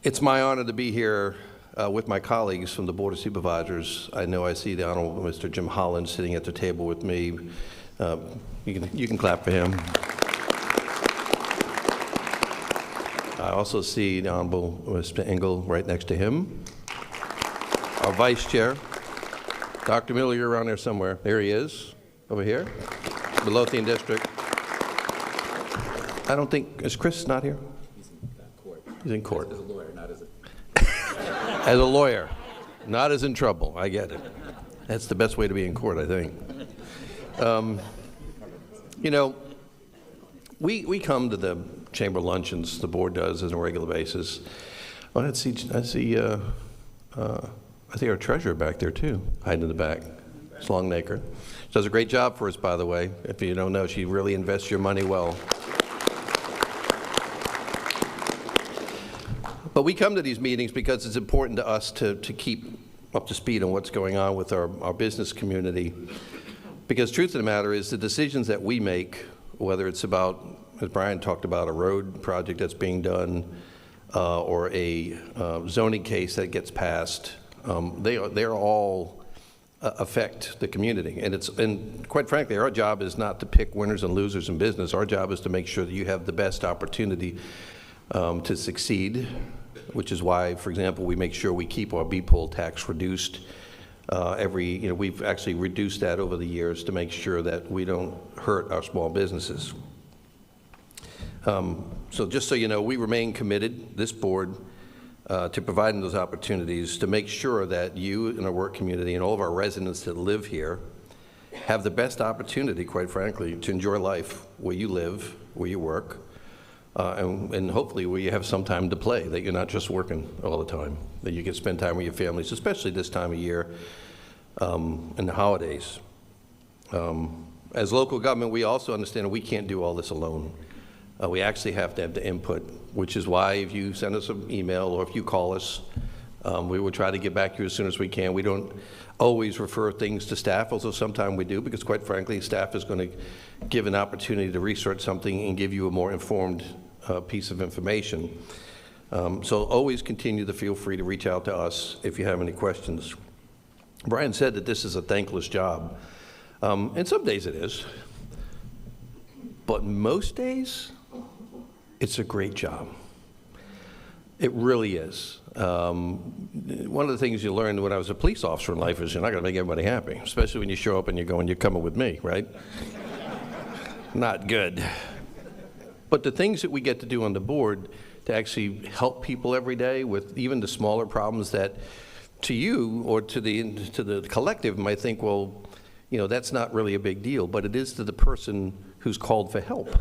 It's my honor to be here with my colleagues from the Board of Supervisors. I know I see the Honorable Mr. Jim Holland sitting at the table with me. You can clap for him. I also see the Honorable Mr. Engel right next to him. Our Vice Chair, Dr. Miller, you're around there somewhere. There he is, over here, the Lothian District. I don't think, is Chris not here? He's in court. He's in court. As a lawyer, not as a... As a lawyer, not as in trouble. I get it. That's the best way to be in court, I think. You know, we come to the chamber luncheons, the board does, on a regular basis. Well, I see our treasurer back there too, hiding in the back, Slongnaker. She does a great job for us, by the way. If you don't know, she really invests your money well. But we come to these meetings because it's important to us to keep up to speed on what's going on with our business community. Because truth of the matter is the decisions that we make, whether it's about, as Brian talked about, a road project that's being done or a zoning case that gets passed, they're all affect the community. And quite frankly, our job is not to pick winners and losers in business. Our job is to make sure that you have the best opportunity to succeed, which is why, for example, we make sure we keep our B-poll tax reduced we've actually reduced that over the years to make sure that we don't hurt our small businesses. So just so you know, we remain committed, this board, to providing those opportunities to make sure that you in our work community and all of our residents that live here have the best opportunity, quite frankly, to enjoy life where you live, where you work, and hopefully where you have some time to play, that you're not just working all the time, that you can spend time with your families, especially this time of year and the holidays. As local government, we also understand that we can't do all this alone. We actually have to have the input, which is why if you send us an email or if you call us, we will try to get back to you as soon as we can. We don't always refer things to staff, although sometimes we do, because quite frankly, staff is going to give an opportunity to research something and give you a more informed piece of information. So always continue to feel free to reach out to us if you have any questions. Brian said that this is a thankless job, and some days it is, but most days it's a great job. It really is. One of the things you learned when I was a police officer in life is you're not going to make everybody happy, especially when you show up and you're going, you're coming with me, right? Not good. But the things that we get to do on the board to actually help people every day with even the smaller problems that to you or to the collective might think, well, you know, that's not really a big deal, but it is to the person who's called for help.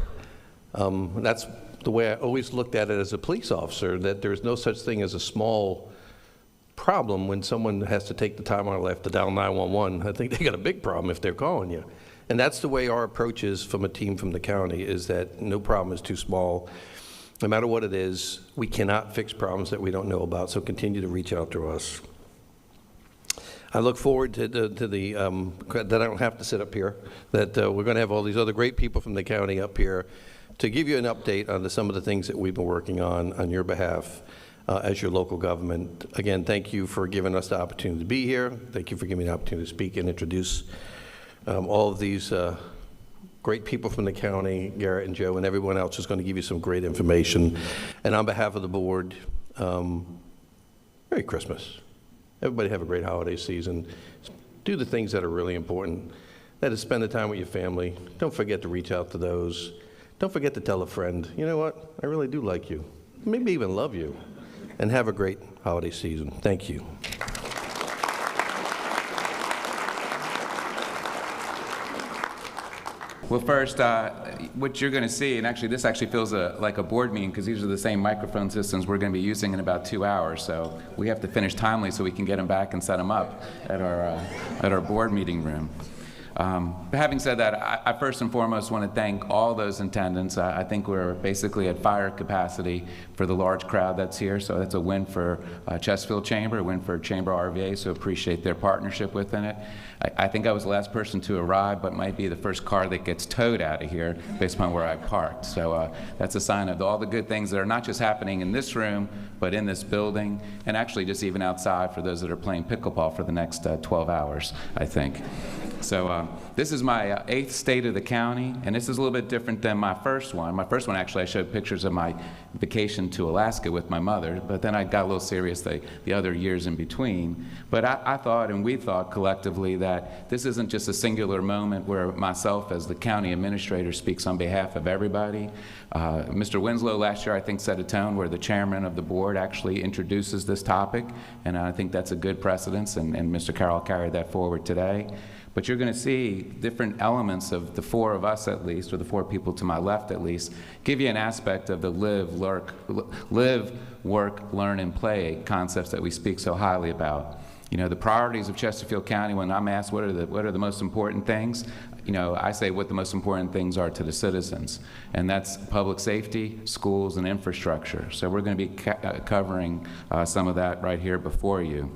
That's the way I always looked at it as a police officer, that there's no such thing as a small problem when someone has to take the time out of life to dial 911. I think they got a big problem if they're calling you. And that's the way our approach is from a team from the county, is that no problem is too small. No matter what it is, we cannot fix problems that we don't know about, so continue to reach out to us. I look forward to that I don't have to sit up here, that we're going to have all these other great people from the county up here to give you an update on some of the things that we've been working on your behalf as your local government. Again, thank you for giving us the opportunity to be here. Thank you for giving me the opportunity to speak and introduce all of these great people from the county, Garrett and Joe, and everyone else is going to give you some great information. And on behalf of the board, Merry Christmas. Everybody have a great holiday season. Do the things that are really important. That is, spend the time with your family. Don't forget to reach out to those. Don't forget to tell a friend, you know what, I really do like you. Maybe even love you. And have a great holiday season. Thank you. Well, first, what you're going to see, and actually this actually feels like a board meeting because these are the same microphone systems we're going to be using in about 2 hours, so we have to finish timely so we can get them back and set them up at our board meeting room. But having said that, I first and foremost want to thank all those attendants. I think we're basically at fire capacity for the large crowd that's here, so that's a win for Chesterfield Chamber, a win for Chamber RVA, so appreciate their partnership within it. I think I was the last person to arrive, but might be the first car that gets towed out of here based upon where I parked. So that's a sign of all the good things that are not just happening in this room, but in this building, and actually just even outside for those that are playing pickleball for the next 12 hours, I think. So this is my 8th state of the county, and this is a little bit different than my first one. My first one, actually, I showed pictures of my vacation to Alaska with my mother, but then I got a little serious the other years in between. But I thought, and we thought collectively, that this isn't just a singular moment where myself as the county administrator speaks on behalf of everybody. Mr. Winslow last year, I think, set a tone where the chairman of the board actually introduces this topic, and I think that's a good precedence, and Mr. Carroll carried that forward today. But you're going to see different elements of the 4 of us, at least, or the 4 people to my left, at least, give you an aspect of the live, work, learn, and play concepts that we speak so highly about. You know, the priorities of Chesterfield County, when I'm asked what are the most important things, you know, I say what the most important things are to the citizens, and that's public safety, schools, and infrastructure. So we're going to be covering some of that right here before you.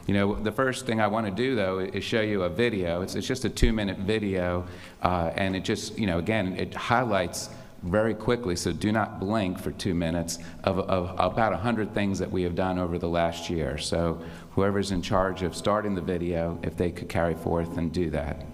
You know, the first thing I want to do, though, is show you a video. It's just a 2-minute video, and it just, you know, again, it highlights very quickly, so do not blink for 2 minutes, of about 100 things that we have done over the last year. So whoever's in charge of starting the video, if they could carry forth and do that.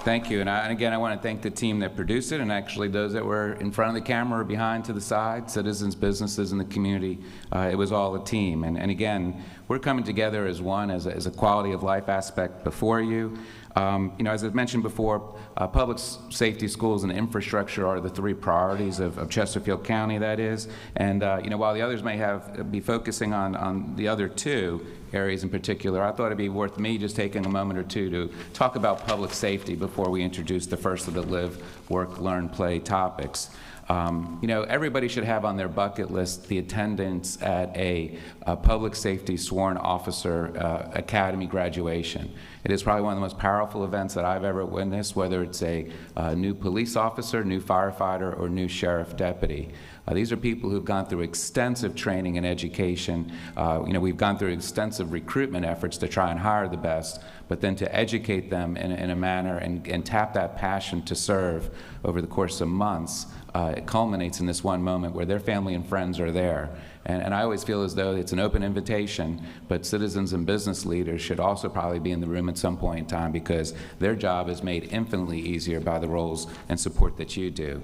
Thank you, and again, I want to thank the team that produced it, and actually those that were in front of the camera or behind to the side, citizens, businesses, and the community. It was all a team, and again, we're coming together as one, as a quality of life aspect before you. You know, as I've mentioned before, public safety, schools, and infrastructure are the 3 priorities of Chesterfield County, that is. And you know, while the others may be focusing on the other 2 areas in particular, I thought it'd be worth me just taking a moment or 2 to talk about public safety before we introduce the first of the live, work, learn, play topics. You know, everybody should have on their bucket list the attendance at a public safety sworn officer academy graduation. It is probably one of the most powerful events that I've ever witnessed, whether it's a new police officer, new firefighter, or new sheriff deputy. These are people who've gone through extensive training and education. You know, we've gone through extensive recruitment efforts to try and hire the best, but then to educate them in a manner and tap that passion to serve over the course of months. It culminates in this one moment where their family and friends are there. And I always feel as though it's an open invitation, but citizens and business leaders should also probably be in the room at some point in time, because their job is made infinitely easier by the roles and support that you do.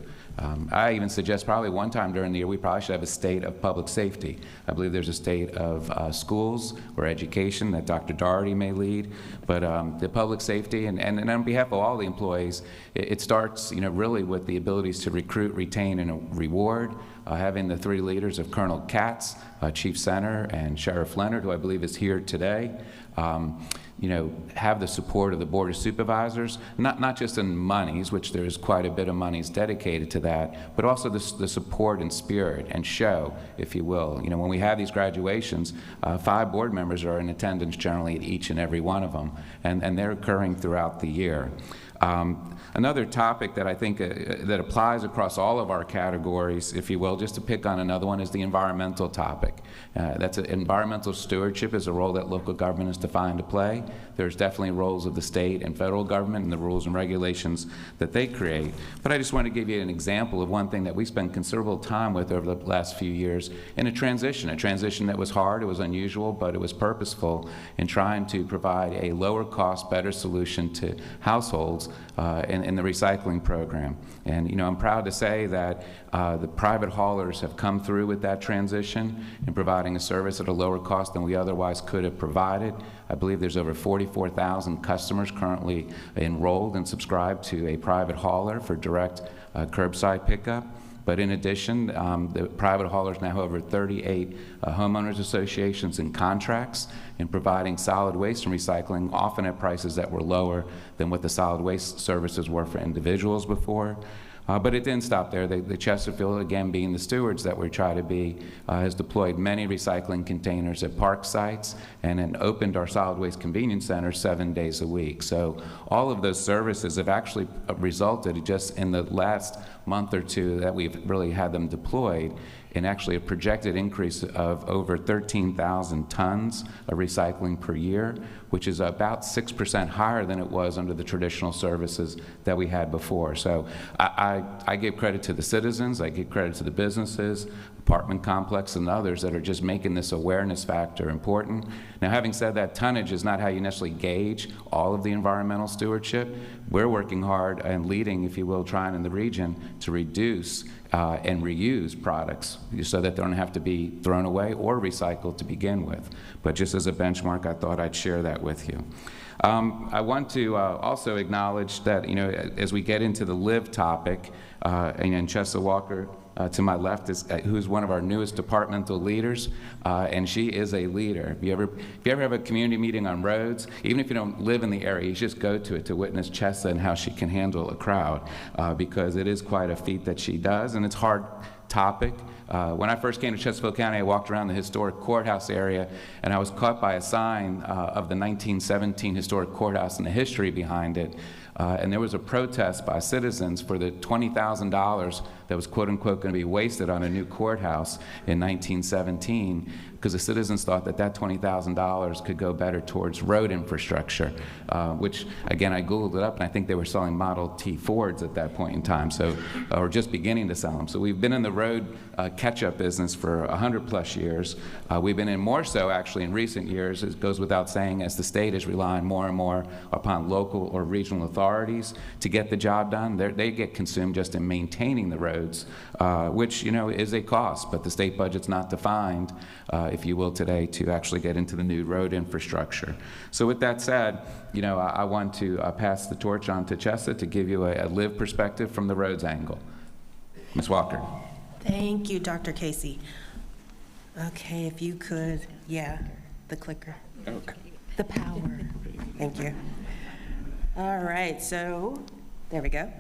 I even suggest probably one time during the year we probably should have a state of public safety. I believe there's a state of schools or education that Dr. Doherty may lead, but the public safety, and on behalf of all the employees, it starts, you know, really with the abilities to recruit, retain, and reward. Having the 3 leaders of Colonel Katz, Chief Center, and Sheriff Leonard, who I believe is here today. You know, have the support of the Board of Supervisors, not just in monies, which there is quite a bit of monies dedicated to that, but also the support and spirit and show, if you will. You know, when we have these graduations, 5 board members are in attendance generally at each and every one of them, and they're occurring throughout the year. Another topic that I think that applies across all of our categories, if you will, just to pick on another one, is the environmental topic. Environmental stewardship is a role that local government is defined to play. There's definitely roles of the state and federal government and the rules and regulations that they create. But I just want to give you an example of one thing that we spent considerable time with over the last few years in a transition that was hard, it was unusual, but it was purposeful in trying to provide a lower cost, better solution to households in the recycling program. And I'm proud to say that the private haulers have come through with that transition in providing a service at a lower cost than we otherwise could have provided. I believe there's over 44,000 customers currently enrolled and subscribed to a private hauler for direct curbside pickup. But in addition, the private haulers now have over 38 homeowners associations and contracts in providing solid waste and recycling, often at prices that were lower than what the solid waste services were for individuals before. But it didn't stop there. The Chesterfield, again being the stewards that we try to be, has deployed many recycling containers at park sites and then opened our solid waste convenience center 7 days a week. So all of those services have actually resulted just in the last month or two that we've really had them deployed in actually a projected increase of over 13,000 tons of recycling per year, which is about 6% higher than it was under the traditional services that we had before. So I give credit to the citizens, I give credit to the businesses, apartment complex and others that are just making this awareness factor important. Now, having said that, tonnage is not how you necessarily gauge all of the environmental stewardship. We're working hard and leading, if you will, trying in the region to reduce and reuse products so that they don't have to be thrown away or recycled to begin with. But just as a benchmark, I thought I'd share that with you. I want to also acknowledge that, as we get into the live topic, and Chessa Walker to my left is who's one of our newest departmental leaders, and she is a leader. If you ever have a community meeting on roads, even if you don't live in the area, you just go to it to witness Chessa and how she can handle a crowd, because it is quite a feat that she does, and it's a hard topic. When I first came to Chesterfield County, I walked around the historic courthouse area, and I was caught by a sign of the 1917 historic courthouse and the history behind it. And there was a protest by citizens for the $20,000 that was quote-unquote going to be wasted on a new courthouse in 1917, because the citizens thought that that $20,000 could go better towards road infrastructure, which, again, I Googled it up, and I think they were selling Model T Fords at that point in time, so, or just beginning to sell them. So we've been in the road catch-up business for 100-plus years. We've been in more so, actually, in recent years, it goes without saying, as the state is relying more and more upon local or regional authorities to get the job done. They get consumed just in maintaining the roads, which, is a cost, but the state budget's not defined, if you will, today to actually get into the new road infrastructure. So with that said, I want to pass the torch on to Chessa to give you a live perspective from the roads angle. Ms. Walker. Thank you, Dr. Casey. Okay, if you could, the clicker. Okay. The power. Thank you. All right, so there we go.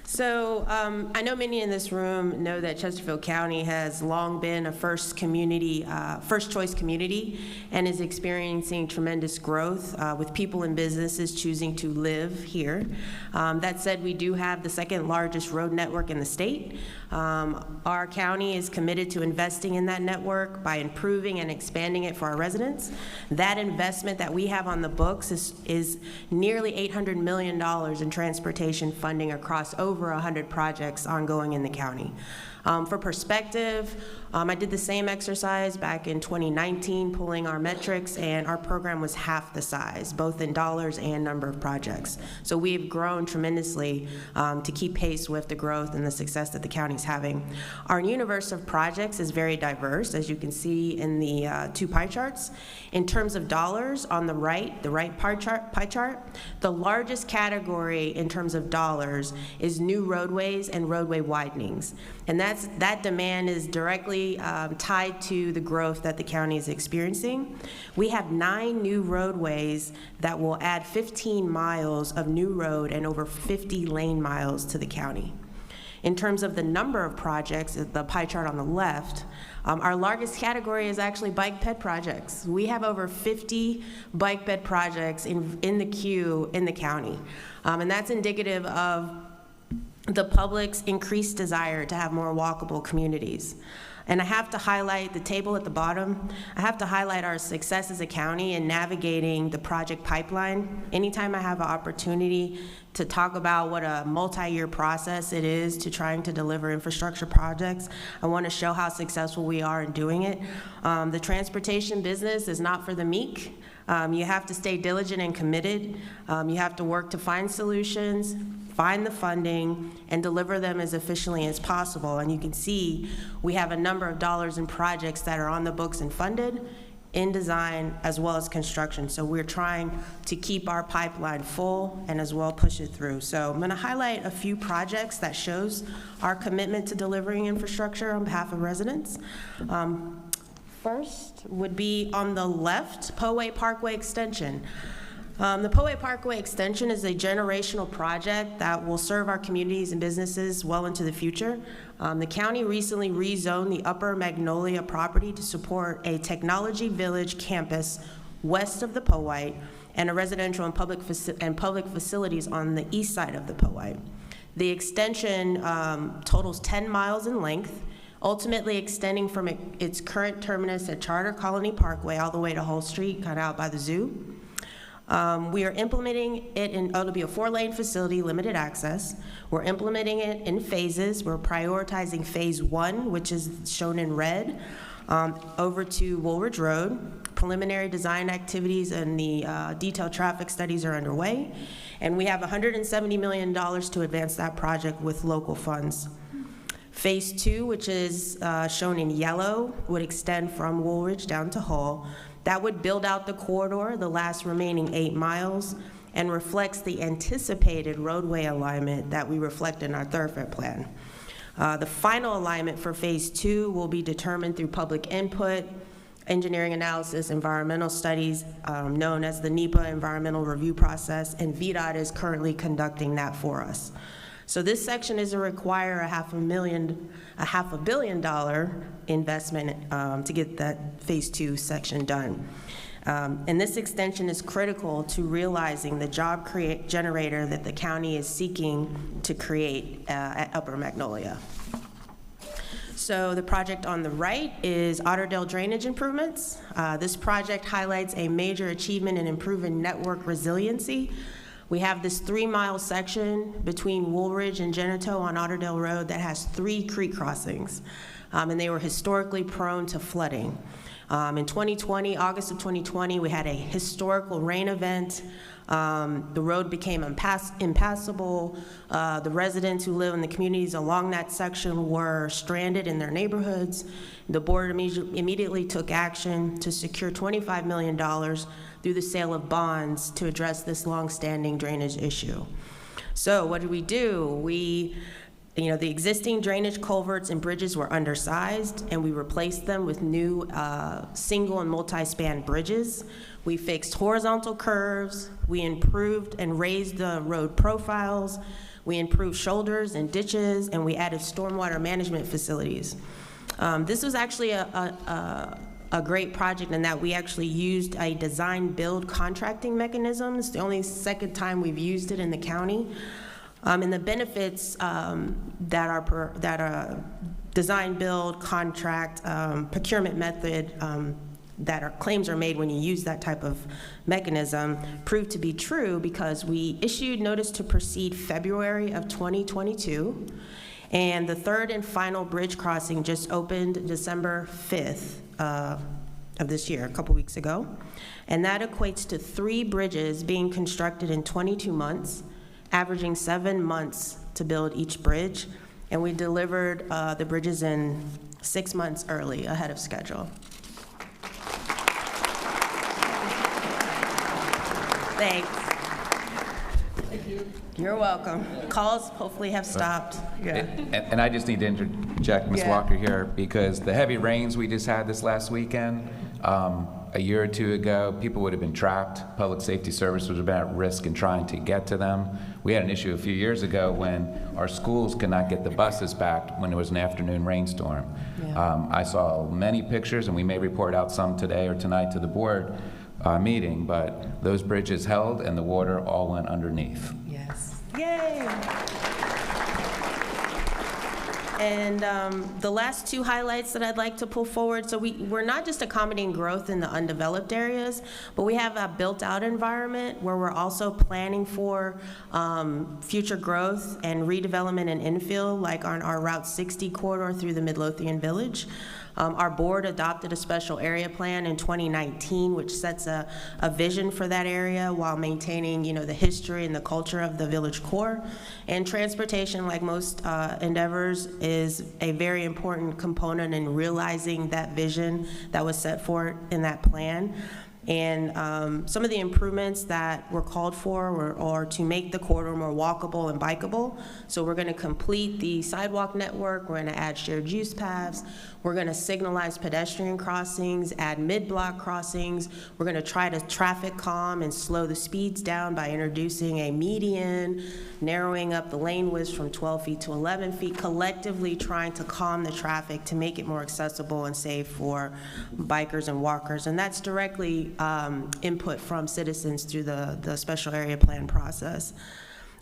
So I know many in this room know that Chesterfield County has long been a first choice community, and is experiencing tremendous growth with people and businesses choosing to live here. That said, we do have the second largest road network in the state. Our county is committed to investing in that network by improving and expanding it for our residents. That investment that we have on the books is nearly $800 million in transportation funding across over 100 projects ongoing in the county. For perspective, I did the same exercise back in 2019, pulling our metrics, and our program was half the size, both in dollars and number of projects. So we've grown tremendously to keep pace with the growth and the success that the county's having. Our universe of projects is very diverse, as you can see in the two pie charts. In terms of dollars, on the right pie chart, the largest category in terms of dollars is new roadways and roadway widenings. And that demand is directly tied to the growth that the county is experiencing. We have 9 new roadways that will add 15 miles of new road and over 50 lane miles to the county. In terms of the number of projects, the pie chart on the left, our largest category is actually bike ped projects. We have over 50 bike ped projects in the queue in the county. And that's indicative of the public's increased desire to have more walkable communities. And I have to highlight the table at the bottom. I have to highlight our success as a county in navigating the project pipeline. Anytime I have an opportunity to talk about what a multi-year process it is to trying to deliver infrastructure projects, I want to show how successful we are in doing it. The transportation business is not for the meek. You have to stay diligent and committed. You have to work to find solutions, find the funding, and deliver them as efficiently as possible. And you can see we have a number of dollars in projects that are on the books and funded, in design, as well as construction. So we're trying to keep our pipeline full and as well push it through. So I'm gonna highlight a few projects that shows our commitment to delivering infrastructure on behalf of residents. First would be on the left, Poway Parkway Extension. The Poway Parkway Extension is a generational project that will serve our communities and businesses well into the future. The county recently rezoned the Upper Magnolia property to support a technology village campus west of the Poway and a residential and public facilities on the east side of the Poway. The extension totals 10 miles in length, ultimately extending from its current terminus at Charter Colony Parkway all the way to Hull Street, kind of out by the zoo. We are implementing it it'll be a 4-lane facility, limited access. We're implementing it in phases. We're prioritizing phase 1, which is shown in red, over to Woolridge Road. Preliminary design activities and the detailed traffic studies are underway. And we have $170 million to advance that project with local funds. Phase 2, which is shown in yellow, would extend from Woolridge down to Hull. That would build out the corridor, the last remaining 8 miles, and reflects the anticipated roadway alignment that we reflect in our thoroughfare plan. The final alignment for phase 2 will be determined through public input, engineering analysis, environmental studies, known as the NEPA environmental review process, and VDOT is currently conducting that for us. So this section is to require a $500 million investment to get that phase 2 section done. And this extension is critical to realizing the job generator that the county is seeking to create at Upper Magnolia. So the project on the right is Otterdale drainage improvements. This project highlights a major achievement in improving network resiliency. We have this 3-mile section between Woolridge and Genito on Otterdale Road that has 3 creek crossings, and they were historically prone to flooding. In 2020, August of 2020, we had a historical rain event. The road became impassable. The residents who live in the communities along that section were stranded in their neighborhoods. The board immediately took action to secure $25 million through the sale of bonds to address this longstanding drainage issue. So what did we do? The existing drainage culverts and bridges were undersized, and we replaced them with new single and multi-span bridges. We fixed horizontal curves. We improved and raised the road profiles. We improved shoulders and ditches, and we added stormwater management facilities. This was actually a great project in that we actually used a design-build contracting mechanism. It's the only second time we've used it in the county. And the benefits that our design-build contract procurement method that our claims are made when you use that type of mechanism proved to be true because we issued notice to proceed February of 2022, and the third and final bridge crossing just opened December 5th of this year, a couple weeks ago, and that equates to 3 bridges being constructed in 22 months, averaging 7 months to build each bridge, and we delivered the bridges in 6 months early, ahead of schedule. Thanks. Thank you. You're welcome. Calls hopefully have stopped. Yeah. And I just need to interject, Ms. Yeah. Walker here, because the heavy rains we just had this last weekend, a year or two ago, people would have been trapped. Public safety service would have been at risk in trying to get to them. We had an issue a few years ago when our schools could not get the buses back when there was an afternoon rainstorm. Yeah. I saw many pictures, and we may report out some today or tonight to the board meeting, but those bridges held and the water all went underneath. Yes. Yay! And the last two highlights that I'd like to pull forward, so we're not just accommodating growth in the undeveloped areas, but we have a built-out environment where we're also planning for future growth and redevelopment and infill, like on our Route 60 corridor through the Midlothian Village. Our board adopted a special area plan in 2019, which sets a vision for that area while maintaining, the history and the culture of the village core. And transportation, like most endeavors, is a very important component in realizing that vision that was set forth in that plan. And some of the improvements that were called for are to make the corridor more walkable and bikeable. So we're going to complete the sidewalk network. We're going to add shared use paths. We're going to signalize pedestrian crossings, add mid-block crossings. We're going to try to traffic calm and slow the speeds down by introducing a median, narrowing up the lane widths from 12 feet to 11 feet, collectively trying to calm the traffic to make it more accessible and safe for bikers and walkers. And that's directly input from citizens through the special area plan process.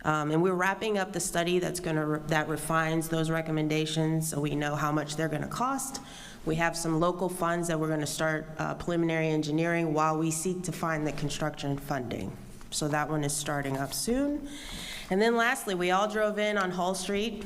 And we're wrapping up the study that refines those recommendations so we know how much they're going to cost. We have some local funds that we're going to start preliminary engineering while we seek to find the construction funding. So that one is starting up soon. And then lastly, we all drove in on Hull Street.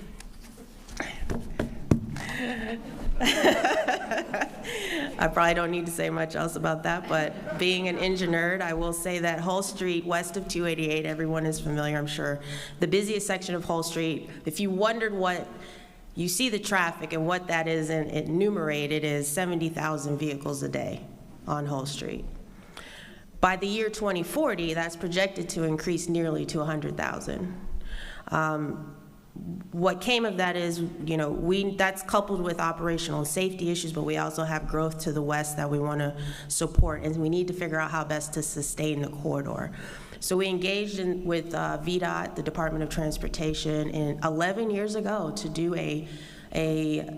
I probably don't need to say much else about that, but being an engine nerd, I will say that Hull Street, west of 288, everyone is familiar, I'm sure. The busiest section of Hull Street, if you wondered what, you see the traffic and what that is and enumerated is 70,000 vehicles a day on Hull Street. By the year 2040, that's projected to increase nearly to 100,000. What came of that is, that's coupled with operational and safety issues, but we also have growth to the west that we want to support, and we need to figure out how best to sustain the corridor. So we engaged with VDOT, the Department of Transportation, 11 years ago to do a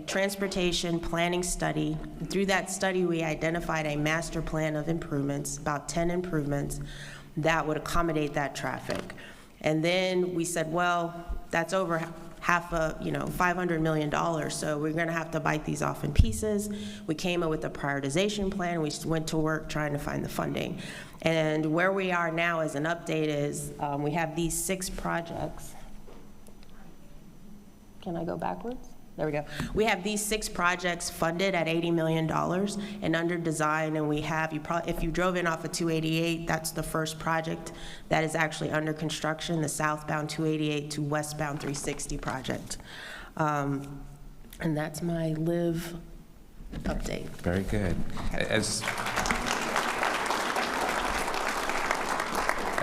transportation planning study. Through that study, we identified a master plan of improvements, about 10 improvements, that would accommodate that traffic. And then we said, well, that's over $500 million, so we're going to have to bite these off in pieces. We came up with a prioritization plan. We went to work trying to find the funding. And where we are now as an update is we have these 6 projects. Can I go backwards? There we go. We have these 6 projects funded at $80 million and under design, and we have, if you drove in off of 288, that's the first project that is actually under construction, the southbound 288 to westbound 360 project. And that's my LIV update. Very good.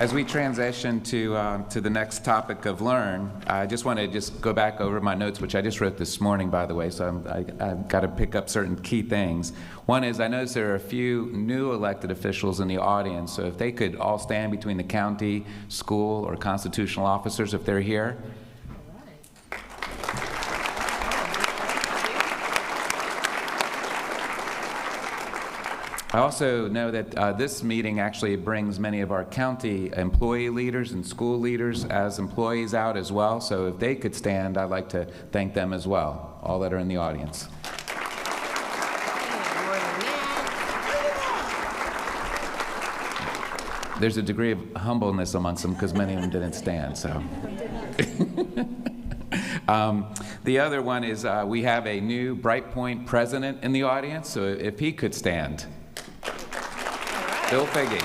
As we transition to the next topic of Learn, I just want to go back over my notes, which I just wrote this morning, by the way, so I've got to pick up certain key things. One is I noticed there are a few new elected officials in the audience, so if they could all stand between the county, school, or constitutional officers if they're here. I also know that this meeting actually brings many of our county employee leaders and school leaders as employees out as well. So if they could stand, I'd like to thank them as well, all that are in the audience. There's a degree of humbleness amongst them because many of them didn't stand, so. The other one is we have a new Bright Point president in the audience, so if he could stand. Bill Figge.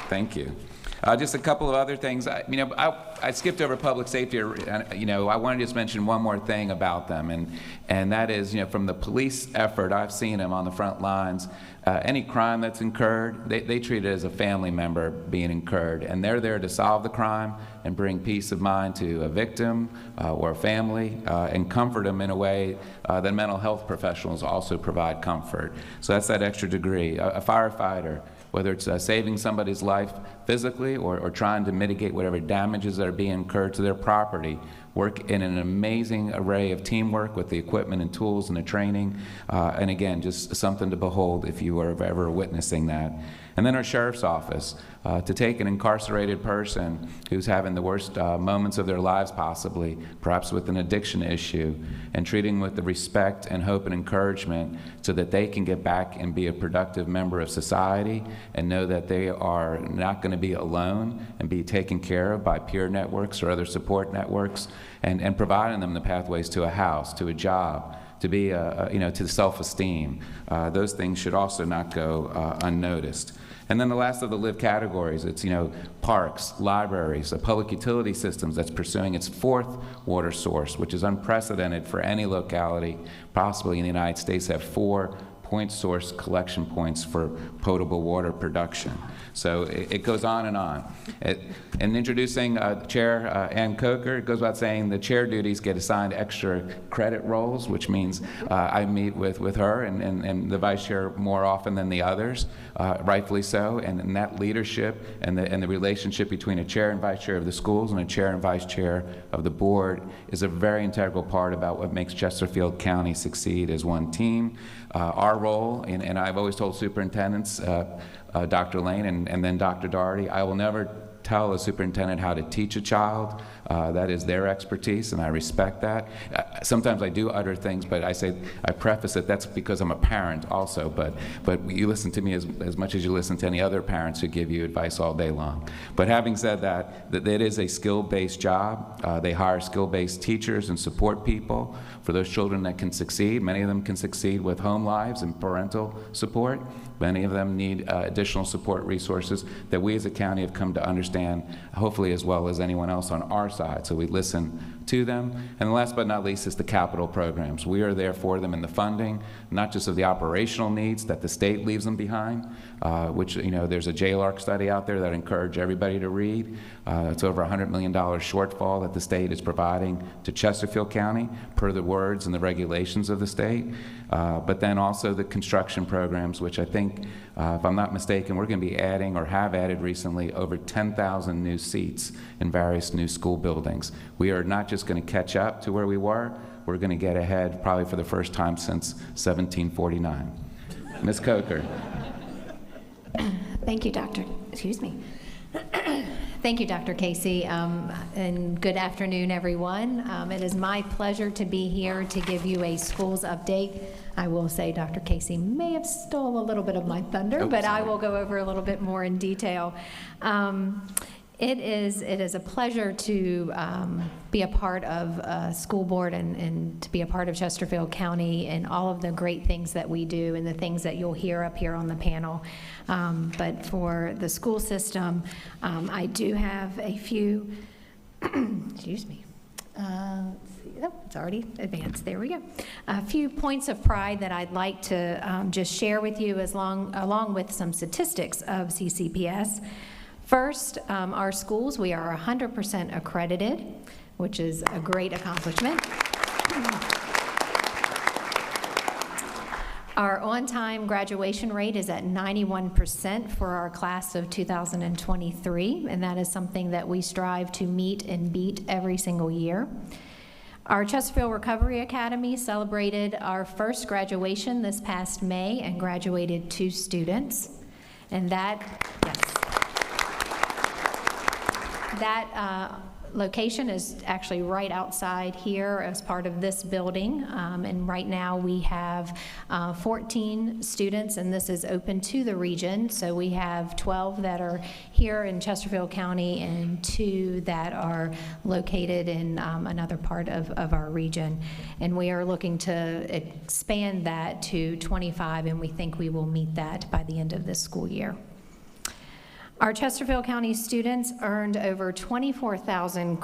Thank you. Just a couple of other things. I I skipped over public safety. You know, I wanted to just mention one more thing about them, and that is, you know, from the police effort, I've seen them on the front lines. Any crime that's incurred, they treat it as a family member being incurred, and they're there to solve the crime and bring peace of mind to a victim or a family, and comfort them in a way that mental health professionals also provide comfort. So that's that extra degree. A firefighter, whether it's saving somebody's life physically or trying to mitigate whatever damages that are being incurred to their property, work in an amazing array of teamwork with the equipment and tools and the training, and again, just something to behold if you are ever witnessing that. And then our sheriff's office, to take an incarcerated person who's having the worst moments of their lives possibly, perhaps with an addiction issue, and treating with the respect and hope and encouragement so that they can get back and be a productive member of society and know that they are not going to be alone and be taken care of by peer networks or other support networks, and providing them the pathways to a house, to a job, to be, you know, to self-esteem. Those things should also not go unnoticed. And then the last of the live categories, it's, you know, parks, libraries, public utility systems that's pursuing its 4th water source, which is unprecedented for any locality, possibly in the United States, have 4 point source collection points for potable water production. So it goes on and on. And introducing Chair Ann Coker, it goes without saying the chair duties get assigned extra credit roles, which means I meet with her and the vice chair more often than the others, rightfully so. And that leadership and the relationship between a chair and vice chair of the schools and a chair and vice chair of the board is a very integral part about what makes Chesterfield County succeed as one team. Our role, and I've always told superintendents, Dr. Lane and then Dr. Daugherty, I will never tell a superintendent how to teach a child. That is their expertise, and I respect that. Sometimes I do utter things, but I preface it, that's because I'm a parent also, but you listen to me as much as you listen to any other parents who give you advice all day long. But having said that, it is a skill-based job. They hire skill-based teachers and support people for those children that can succeed. Many of them can succeed with home lives and parental support. Many of them need additional support resources that we as a county have come to understand, hopefully as well as anyone else on our side, so we listen to them. And last but not least is the capital programs. We are there for them in the funding, not just of the operational needs that the state leaves them behind, which, you know, there's a JLARC study out there that I encourage everybody to read. It's over $100 million shortfall that the state is providing to Chesterfield County per the words and the regulations of the state. But then also the construction programs, which I think, if I'm not mistaken, we're going to be adding or have added recently over 10,000 new seats in various new school buildings. We are not just going to catch up to where we were, we're going to get ahead probably for the first time since 1749. Ms. Coker. Thank you, Thank you, Dr. Casey, and good afternoon, everyone. It is my pleasure to be here to give you a schools update. I will say Dr. Casey may have stole a little bit of my thunder, but I will go over a little bit more in detail. It is a pleasure to be a part of a school board and to be a part of Chesterfield County and all of the great things that we do and the things that you'll hear up here on the panel. But for the school system, I do have a few, excuse me. Let's see. Oh, it's already advanced. There we go. A few points of pride that I'd like to just share with you along with some statistics of CCPS. First, our schools, we are 100% accredited, which is a great accomplishment. Our on-time graduation rate is at 91% for our class of 2023, and that is something that we strive to meet and beat every single year. Our Chesterfield Recovery Academy celebrated our first graduation this past May and graduated 2 students, and that, yes. That location is actually right outside here as part of this building, and right now we have 14 students, and this is open to the region. So we have 12 that are here in Chesterfield County and 2 that are located in another part of our region. And we are looking to expand that to 25, and we think we will meet that by the end of this school year. Our Chesterfield County students earned over 24,000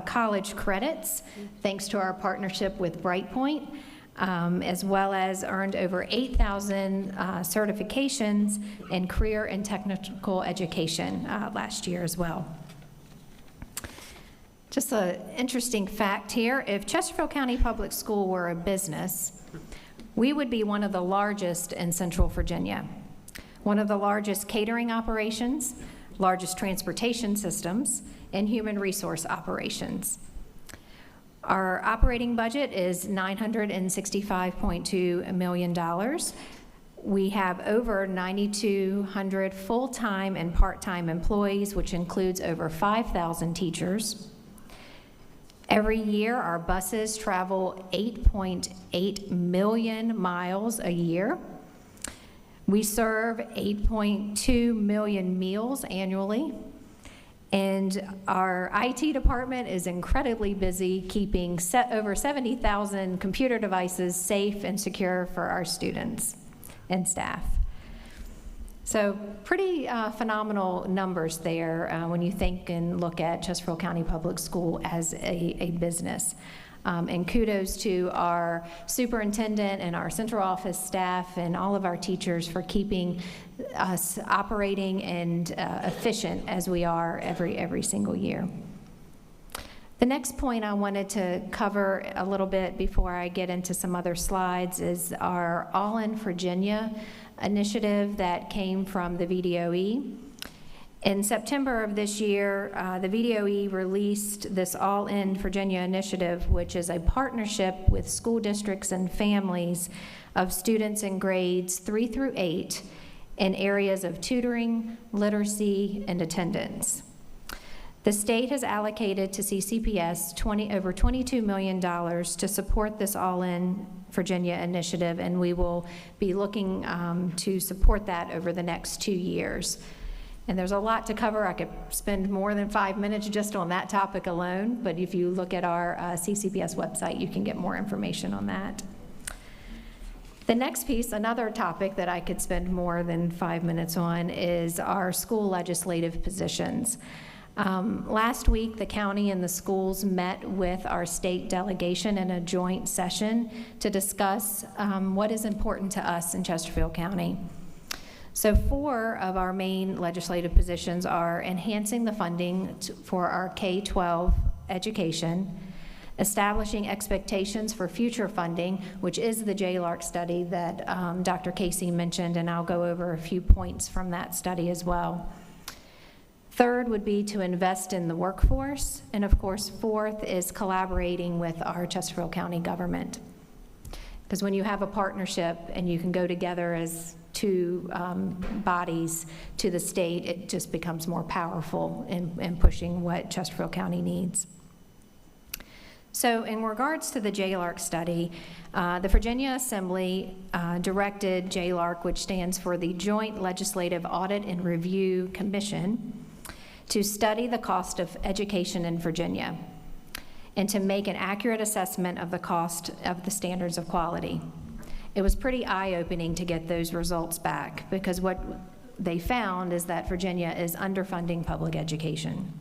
college credits thanks to our partnership with Brightpoint, as well as earned over 8,000 certifications in career and technical education last year as well. Just an interesting fact here, if Chesterfield County Public School were a business, we would be one of the largest in Central Virginia, one of the largest catering operations, largest transportation systems, and human resource operations. Our operating budget is $965.2 million. We have over 9,200 full-time and part-time employees, which includes over 5,000 teachers. Every year, our buses travel 8.8 million miles a year. We serve 8.2 million meals annually. And our IT department is incredibly busy keeping over 70,000 computer devices safe and secure for our students and staff. So pretty phenomenal numbers there when you think and look at Chesterfield County Public School as a business. And kudos to our superintendent and our central office staff and all of our teachers for keeping us operating and efficient as we are every single year. The next point I wanted to cover a little bit before I get into some other slides is our All in Virginia initiative that came from the VDOE. In September of this year, the VDOE released this All in Virginia initiative, which is a partnership with school districts and families of students in grades 3 through 8 in areas of tutoring, literacy, and attendance. The state has allocated to CCPS over $22 million to support this All in Virginia initiative, and we will be looking to support that over the next 2 years. And there's a lot to cover. I could spend more than 5 minutes just on that topic alone, but if you look at our CCPS website, you can get more information on that. The next piece, another topic that I could spend more than 5 minutes on, is our school legislative positions. Last week, the county and the schools met with our state delegation in a joint session to discuss what is important to us in Chesterfield County. So 4 of our main legislative positions are enhancing the funding for our K-12 education, establishing expectations for future funding, which is the JLARC study that Dr. Casey mentioned, and I'll go over a few points from that study as well. Third would be to invest in the workforce, and of course, 4th is collaborating with our Chesterfield County government. Because when you have a partnership and you can go together as 2 bodies to the state, it just becomes more powerful in pushing what Chesterfield County needs. So in regards to the JLARC study, the Virginia Assembly directed JLARC, which stands for the Joint Legislative Audit and Review Commission, to study the cost of education in Virginia and to make an accurate assessment of the cost of the standards of quality. It was pretty eye-opening to get those results back, because what they found is that Virginia is underfunding public education.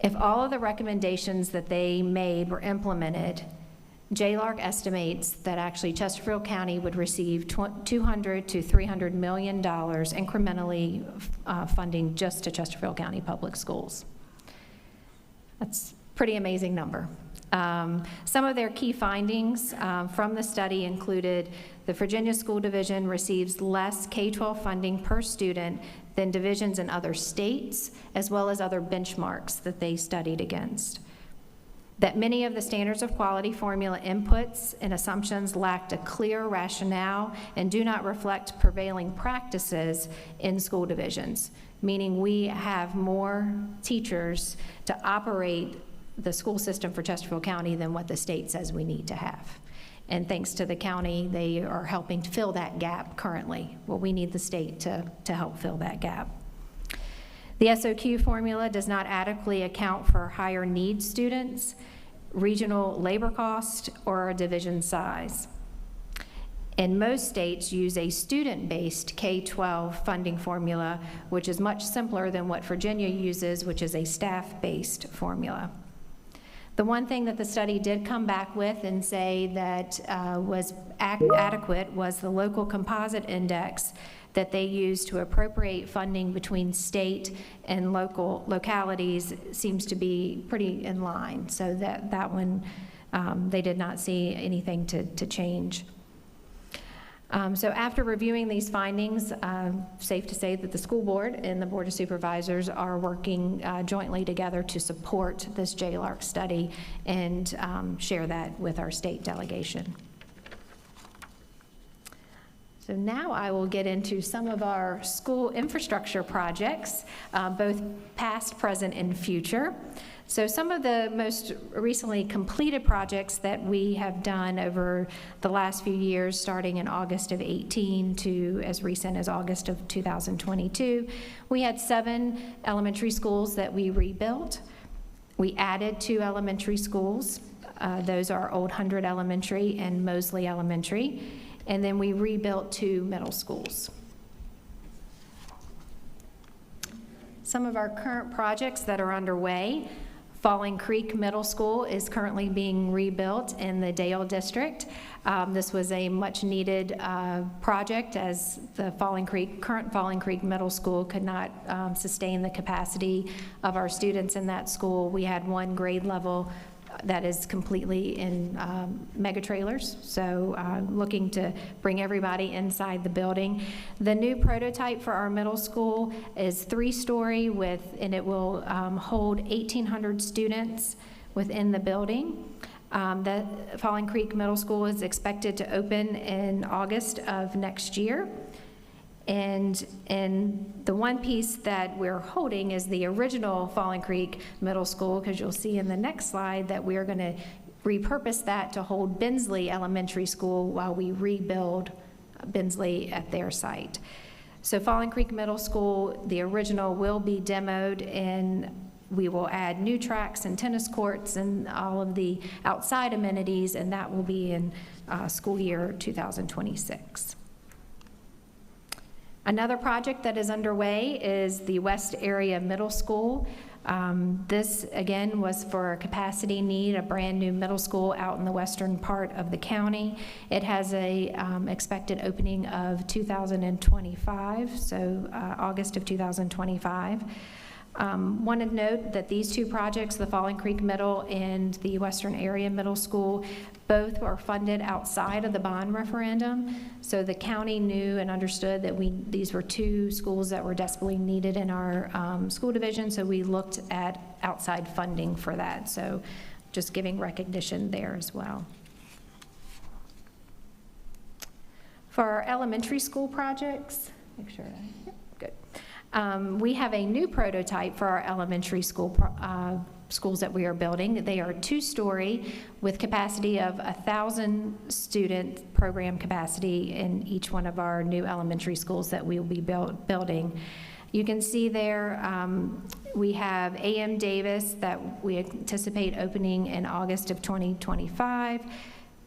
If all of the recommendations that they made were implemented, JLARC estimates that actually Chesterfield County would receive $200 to $300 million incrementally funding just to Chesterfield County Public Schools. That's a pretty amazing number. Some of their key findings from the study included the Virginia School Division receives less K-12 funding per student than divisions in other states, as well as other benchmarks that they studied against. That many of the standards of quality formula inputs and assumptions lacked a clear rationale and do not reflect prevailing practices in school divisions, meaning we have more teachers to operate the school system for Chesterfield County than what the state says we need to have. And thanks to the county, they are helping to fill that gap currently. Well, we need the state to help fill that gap. The SOQ formula does not adequately account for higher needs students, regional labor cost, or division size. And most states use a student-based K-12 funding formula, which is much simpler than what Virginia uses, which is a staff-based formula. The one thing that the study did come back with and say that was adequate was the local composite index that they use to appropriate funding between state and localities seems to be pretty in line. So that one, they did not see anything to change. So after reviewing these findings, safe to say that the school board and the Board of Supervisors are working jointly together to support this JLARC study and share that with our state delegation. So now I will get into some of our school infrastructure projects, both past, present, and future. So some of the most recently completed projects that we have done over the last few years, starting in August of 18 to as recent as August of 2022, we had 7 elementary schools that we rebuilt. We added 2 elementary schools. Those are Old Hundred Elementary and Mosley Elementary. And then we rebuilt 2 middle schools. Some of our current projects that are underway: Falling Creek Middle School is currently being rebuilt in the Dale District. This was a much-needed project, as the current Falling Creek Middle School could not sustain the capacity of our students in that school. We had 1 grade level that is completely in mega trailers, so looking to bring everybody inside the building. The new prototype for our middle school is 3-story and it will hold 1,800 students within the building. The Falling Creek Middle School is expected to open in August of next year. And the one piece that we're holding is the original Falling Creek Middle School, because you'll see in the next slide that we're going to repurpose that to hold Bensley Elementary School while we rebuild Bensley at their site. So Falling Creek Middle School, the original, will be demoed, and we will add new tracks and tennis courts and all of the outside amenities, and that will be in school year 2026. Another project that is underway is the West Area Middle School. This, again, was for a capacity need, a brand new middle school out in the western part of the county. It has a expected opening of 2025, so August of 2025. Want to note that these 2 projects, the Falling Creek Middle and the Western Area Middle School, both are funded outside of the bond referendum. So the county knew and understood that these were 2 schools that were desperately needed in our school division, so we looked at outside funding for that. So just giving recognition there as well. For our elementary school projects, make sure good. We have a new prototype for our elementary school schools that we are building. They are 2-story with capacity of 1,000 student program capacity in each one of our new elementary schools that we will be building. You can see there we have A.M. Davis that we anticipate opening in August of 2025,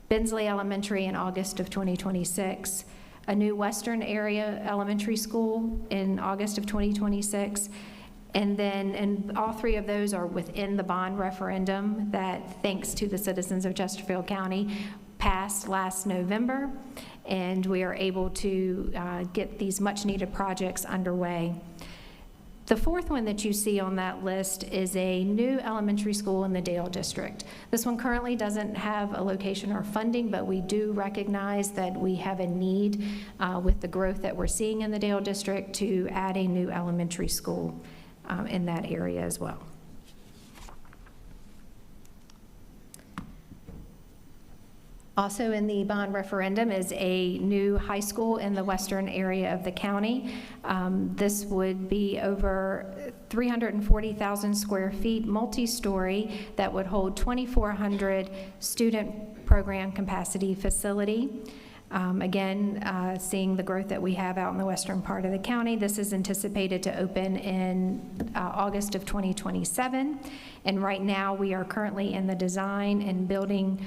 Bensley Elementary in August of 2026, a new Western Area Elementary School in August of 2026, and all 3 of those are within the bond referendum that, thanks to the citizens of Chesterfield County, passed last November, and we are able to get these much-needed projects underway. The 4th one that you see on that list is a new elementary school in the Dale District. This one currently doesn't have a location or funding, but we do recognize that we have a need with the growth that we're seeing in the Dale District to add a new elementary school in that area as well. Also in the bond referendum is a new high school in the western area of the county. This would be over 340,000 square feet, multi-story, that would hold 2,400 student program capacity facility. Again, seeing the growth that we have out in the western part of the county, this is anticipated to open in August of 2027. And right now we are currently in the design and building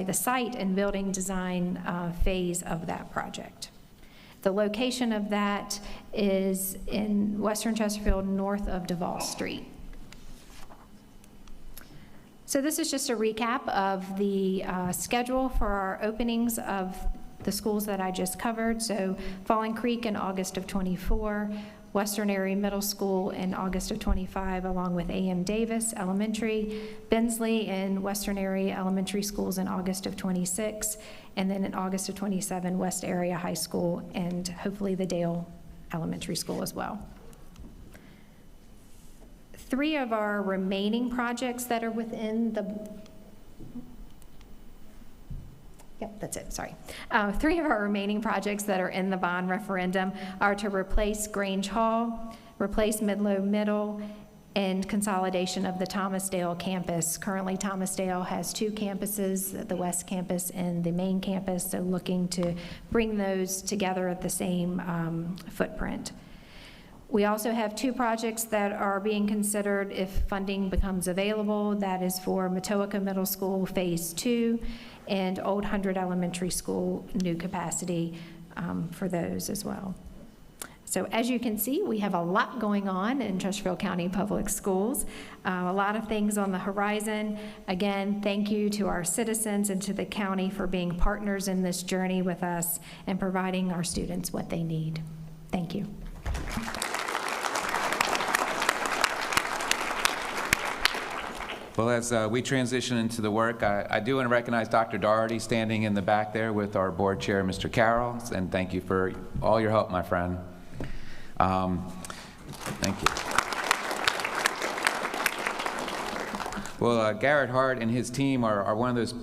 the site and building design phase of that project. The location of that is in Western Chesterfield, north of Duval Street. So this is just a recap of the schedule for our openings of the schools that I just covered. So Falling Creek in August of '24, Western Area Middle School in August of '25, along with A.M. Davis Elementary, Bensley and Western Area Elementary Schools in August of '26, and then in August of '27, West Area High School and hopefully the Dale Elementary School as well. 3 of our remaining projects that are within the Yep, that's it, sorry. 3 of our remaining projects that are in the bond referendum are to replace Grange Hall, replace Midlow Middle, and consolidation of the Thomasdale campus. Currently, Thomasdale has 2 campuses, the West Campus and the main campus, so looking to bring those together at the same footprint. We also have 2 projects that are being considered if funding becomes available. That is for Matoaka Middle School Phase 2 and Old 100 Elementary School new capacity for those as well. So as you can see, we have a lot going on in Chesterfield County Public Schools, a lot of things on the horizon. Again, thank you to our citizens and to the county for being partners in this journey with us and providing our students what they need. Thank you. Well, as we transition into the work, I do want to recognize Dr. Doherty standing in the back there with our board chair, Mr. Carroll, and thank you for all your help, my friend. Thank you. Well, Garrett Hart and his team are one of those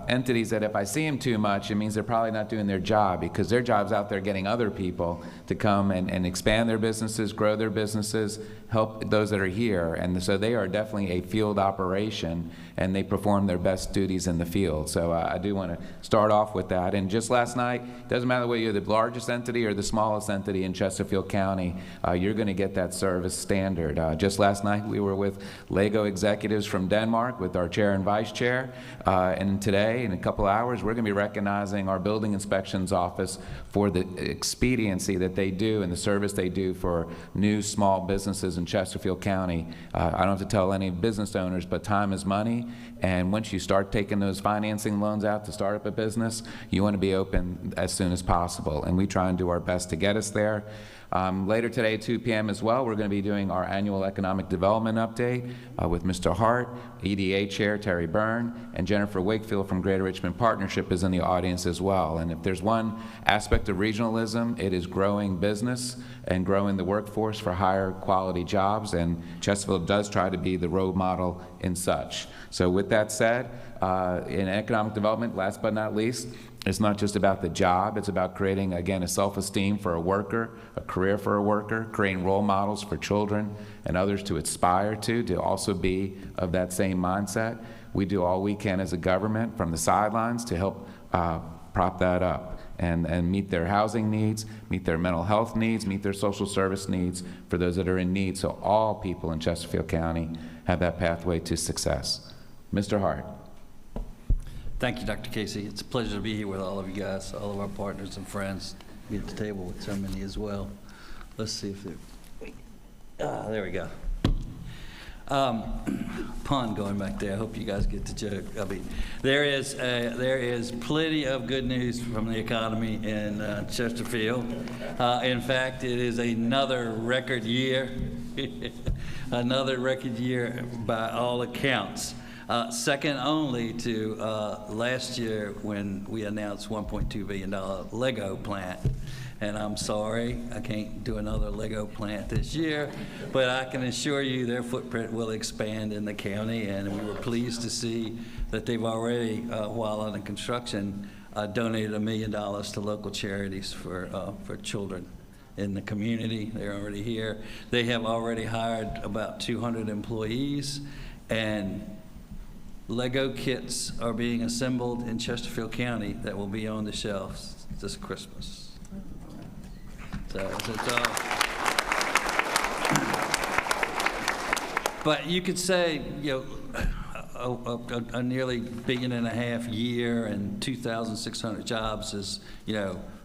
entities that if I see them too much, it means they're probably not doing their job, because their job's out there getting other people to come and expand their businesses, grow their businesses, help those that are here. And so they are definitely a field operation, and they perform their best duties in the field. So I do want to start off with that. And just last night, doesn't matter whether you're the largest entity or the smallest entity in Chesterfield County, you're going to get that service standard. Just last night, we were with Lego executives from Denmark with our chair and vice chair. And today, in a couple hours, we're going to be recognizing our building inspections office for the expediency that they do and the service they do for new small businesses in Chesterfield County. I don't have to tell any business owners, but time is money. And once you start taking those financing loans out to start up a business, you want to be open as soon as possible. And we try and do our best to get us there. Later today at 2 p.m. as well, we're going to be doing our annual economic development update with Mr. Hart, EDA Chair Terry Byrne, and Jennifer Wakefield from Greater Richmond Partnership is in the audience as well. And if there's one aspect of regionalism, it is growing business and growing the workforce for higher quality jobs, and Chesterfield does try to be the role model in such. So with that said, in economic development, last but not least, it's not just about the job, it's about creating, again, a self-esteem for a worker, a career for a worker, creating role models for children and others to aspire to also be of that same mindset. We do all we can as a government from the sidelines to help prop that up and meet their housing needs, meet their mental health needs, meet their social service needs for those that are in need, so all people in Chesterfield County have that pathway to success. Mr. Hart. Thank you, Dr. Casey. It's a pleasure to be here with all of you guys, all of our partners and friends. Be at the table with so many as well. Let's see if there we go. Pun going back there. I hope you guys get the joke. I mean, there is plenty of good news from the economy in Chesterfield. In fact, it is another record year, another record year by all accounts. Second only to last year when we announced $1.2 billion Lego plant. And I'm sorry, I can't do another Lego plant this year, but I can assure you their footprint will expand in the county, and we were pleased to see that they've already, while under construction, donated $1 million to local charities for children in the community. They're already here. They have already hired about 200 employees, and Lego kits are being assembled in Chesterfield County that will be on the shelves this Christmas. So it's all. But you could say, you know, a nearly $1.5 billion year and 2,600 jobs is,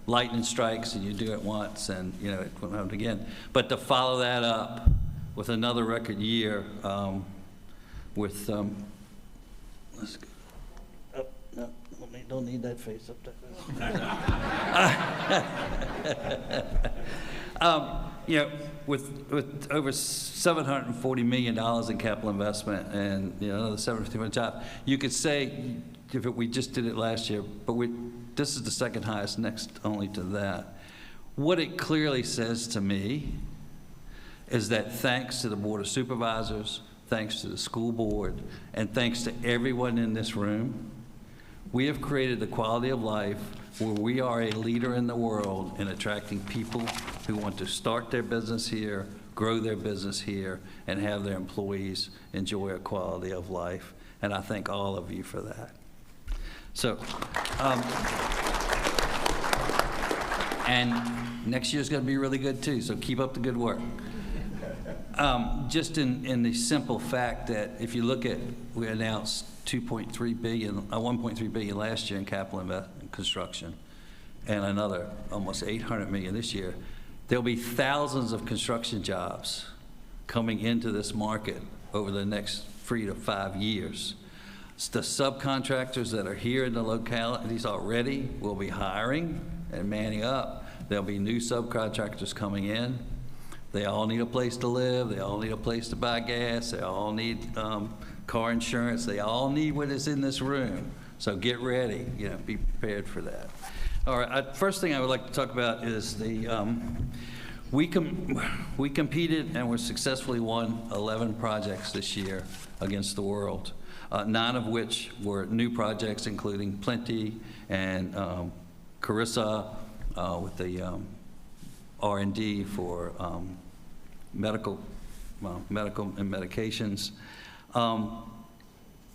lightning strikes and you do it once and, it won't happen again. But to follow that up with another record year with, let's go. Oh, no, don't need that face up there. With over $740 million in capital investment and another 751 jobs, you could say if we just did it last year, but this is the second highest, next only to that. What it clearly says to me is that thanks to the Board of Supervisors, thanks to the school board, and thanks to everyone in this room, we have created the quality of life where we are a leader in the world in attracting people who want to start their business here, grow their business here, and have their employees enjoy a quality of life. And I thank all of you for that. So, and next year's going to be really good too, so keep up the good work. Just in the simple fact that if you look at, we announced $1.3 billion last year in capital investment construction, and another almost $800 million this year. There'll be thousands of construction jobs coming into this market over the next 3 to 5 years. The subcontractors that are here in the localities already will be hiring and manning up. There'll be new subcontractors coming in. They all need a place to live. They all need a place to buy gas. They all need car insurance. They all need what is in this room. So get ready, be prepared for that. All right, first thing I would like to talk about is we competed and we successfully won 11 projects this year against the world, 9 of which were new projects, including Plenty and Carissa with the R&D for medical and medications.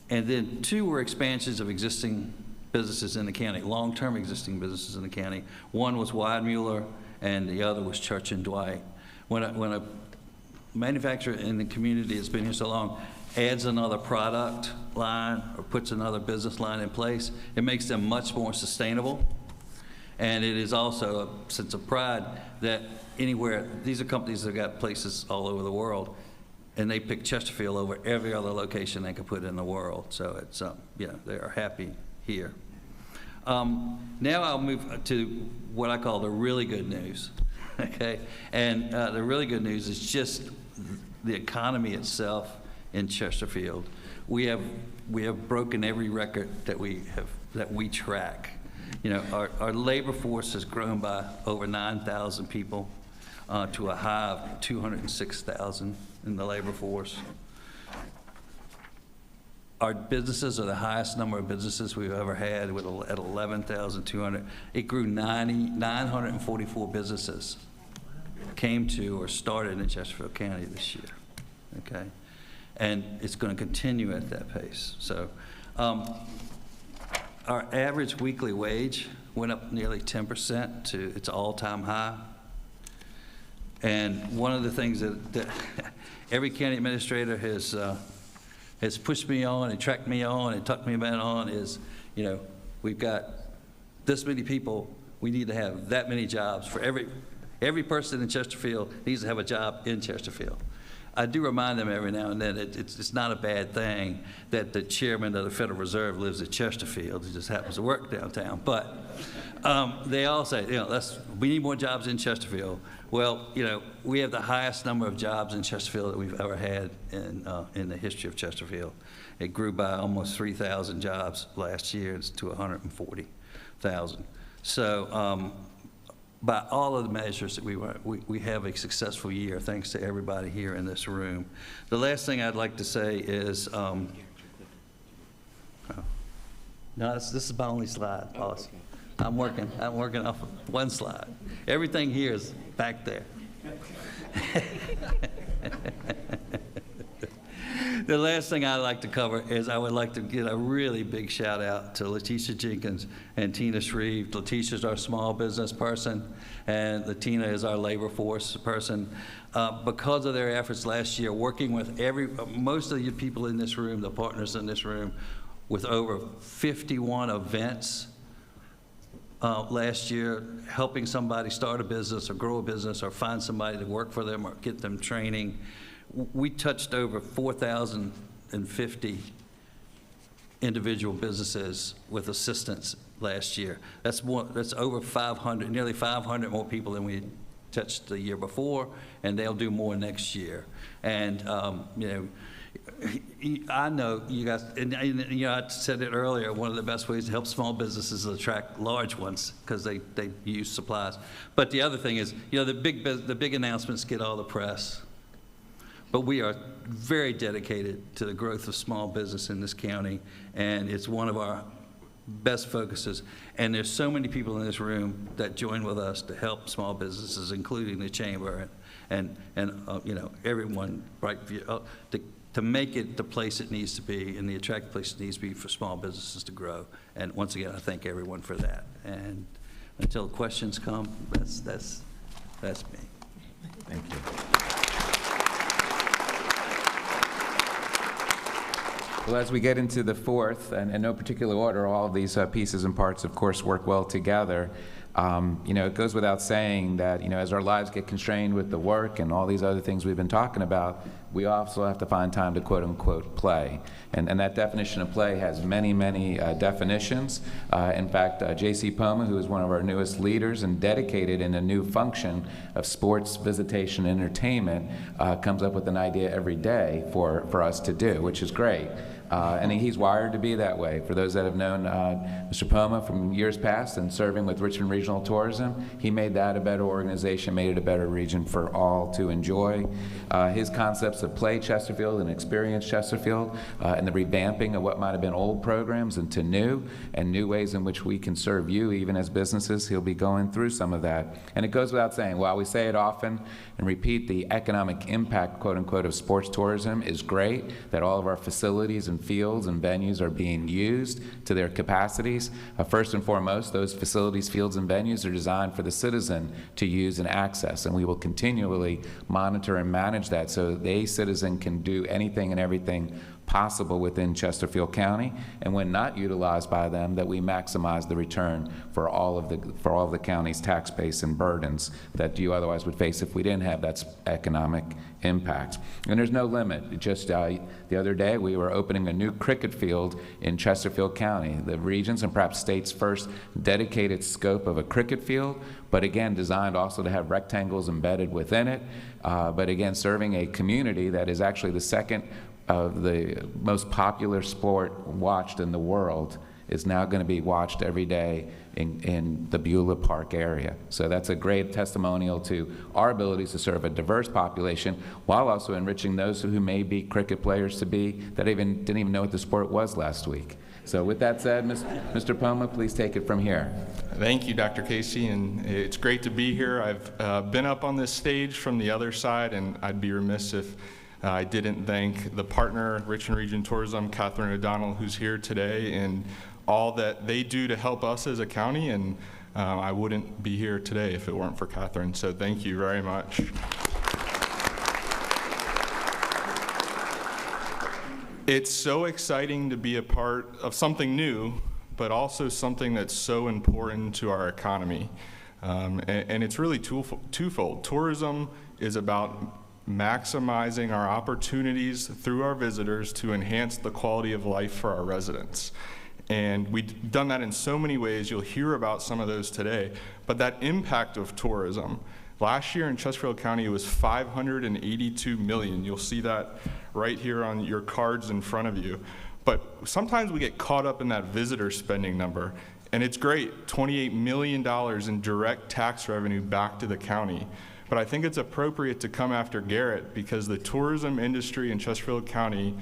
And then 2 were expansions of existing businesses in the county, long-term existing businesses in the county. One was Weidmuller, and the other was Church and Dwight. When a manufacturer in the community that's been here so long adds another product line or puts another business line in place, it makes them much more sustainable. And it is also a sense of pride that anywhere, these are companies that got places all over the world, and they pick Chesterfield over every other location they could put in the world. So it's, they are happy here. Now I'll move to what I call the really good news, okay? And the really good news is just the economy itself in Chesterfield. We have broken every record that we track. Our labor force has grown by over 9,000 people to a high of 206,000 in the labor force. Our businesses are the highest number of businesses we've ever had at 11,200. It grew 944 businesses came to or started in Chesterfield County this year, okay? And it's going to continue at that pace. So our average weekly wage went up nearly 10% to its all-time high. And one of the things that every county administrator has pushed me on and tracked me on and talked me about on is, we've got this many people, we need to have that many jobs for every person in Chesterfield needs to have a job in Chesterfield. I do remind them every now and then it's not a bad thing that the chairman of the Federal Reserve lives at Chesterfield. He just happens to work downtown. But they all say, we need more jobs in Chesterfield. Well, we have the highest number of jobs in Chesterfield that we've ever had in the history of Chesterfield. It grew by almost 3,000 jobs last year. It's to 140,000. So by all of the measures that we have a successful year, thanks to everybody here in this room. The last thing I'd like to say is, no, this is my only slide, boss. Okay. I'm working off of one slide. Everything here is back there. The last thing I'd like to cover is I would like to give a really big shout out to Letitia Jenkins and Tina Shreve. Letitia's our small business person, and Tina is our labor force person. Because of their efforts last year, working with most of you people in this room, the partners in this room, with over 51 events last year, helping somebody start a business or grow a business or find somebody to work for them or get them training. We touched over 4,050 individual businesses with assistance last year. That's over 500, nearly 500 more people than we touched the year before, and they'll do more next year. And you know, I know you guys, and you know, I said it earlier, one of the best ways to help small businesses is attract large ones because they use supplies. But the other thing is, you know, the big announcements get all the press. But we are very dedicated to the growth of small business in this county, and it's one of our best focuses. And there's so many people in this room that join with us to help small businesses, including the chamber and you know, everyone, right, to make it the place it needs to be and the attractive place it needs to be for small businesses to grow. And once again, I thank everyone for that. And until questions come, that's me. Thank you. Well, as we get into the fourth, and in no particular order, all of these pieces and parts, of course, work well together. You know, it goes without saying that, you know, as our lives get constrained with the work and all these other things we've been talking about, we also have to find time to quote-unquote play. And that definition of play has many, many definitions. In fact, J.C. Poma, who is one of our newest leaders and dedicated in a new function of sports, visitation, and entertainment, comes up with an idea every day for us to do, which is great. And he's wired to be that way. For those that have known Mr. Poma from years past and serving with Richmond Regional Tourism, he made that a better organization, made it a better region for all to enjoy. His concepts of Play Chesterfield and Experience Chesterfield and the revamping of what might have been old programs into new ways in which we can serve you even as businesses, he'll be going through some of that. And it goes without saying, while we say it often and repeat, the economic impact, quote unquote, of sports tourism is great, that all of our facilities and fields and venues are being used to their capacities. First and foremost, those facilities, fields, and venues are designed for the citizen to use and access, and we will continually monitor and manage that so a citizen can do anything and everything possible within Chesterfield County, and when not utilized by them, that we maximize the return for all of the county's tax base and burdens that you otherwise would face if we didn't have that economic impact. And there's no limit. Just the other day, we were opening a new cricket field in Chesterfield County, the region's and perhaps state's first dedicated scope of a cricket field, but again, designed also to have rectangles embedded within it, but again, serving a community that is actually the second of the most popular sport watched in the world is now going to be watched every day in the Beulah Park area. So that's a great testimonial to our abilities to serve a diverse population while also enriching those who may be cricket players that didn't even know what the sport was last week. So with that said, Mr. Poma, please take it from here. Thank you, Dr. Casey, and it's great to be here. I've been up on this stage from the other side, and I'd be remiss if I didn't thank the partner, Richmond Region Tourism, Catherine O'Donnell, who's here today, and all that they do to help us as a county, and I wouldn't be here today if it weren't for Catherine, so thank you very much. It's so exciting to be a part of something new, but also something that's so important to our economy. And it's really twofold. Tourism is about maximizing our opportunities through our visitors to enhance the quality of life for our residents. And we've done that in so many ways. You'll hear about some of those today. But that impact of tourism, last year in Chesterfield County, it was $582 million. You'll see that right here on your cards in front of you. But sometimes we get caught up in that visitor spending number. And it's great, $28 million in direct tax revenue back to the county. But I think it's appropriate to come after Garrett because the tourism industry in Chesterfield County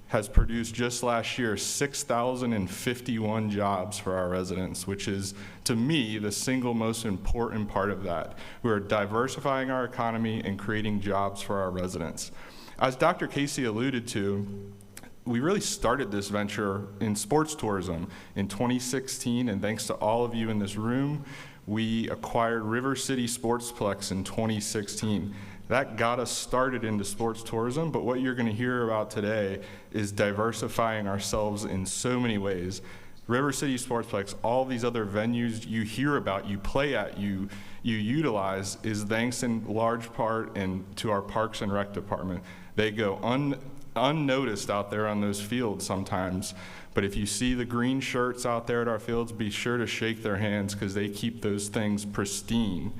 has produced just last year 6,051 jobs for our residents, which is, to me, the single most important part of that. We are diversifying our economy and creating jobs for our residents. As Dr. Casey alluded to, we really started this venture in sports tourism in 2016, and thanks to all of you in this room, we acquired River City Sportsplex in 2016. That got us started into sports tourism, but what you're going to hear about today is diversifying ourselves in so many ways. River City Sportsplex, all these other venues you hear about, you play at, you utilize, is thanks in large part and to our Parks and Rec department. They go unnoticed out there on those fields sometimes, but if you see the green shirts out there at our fields, be sure to shake their hands because they keep those things pristine.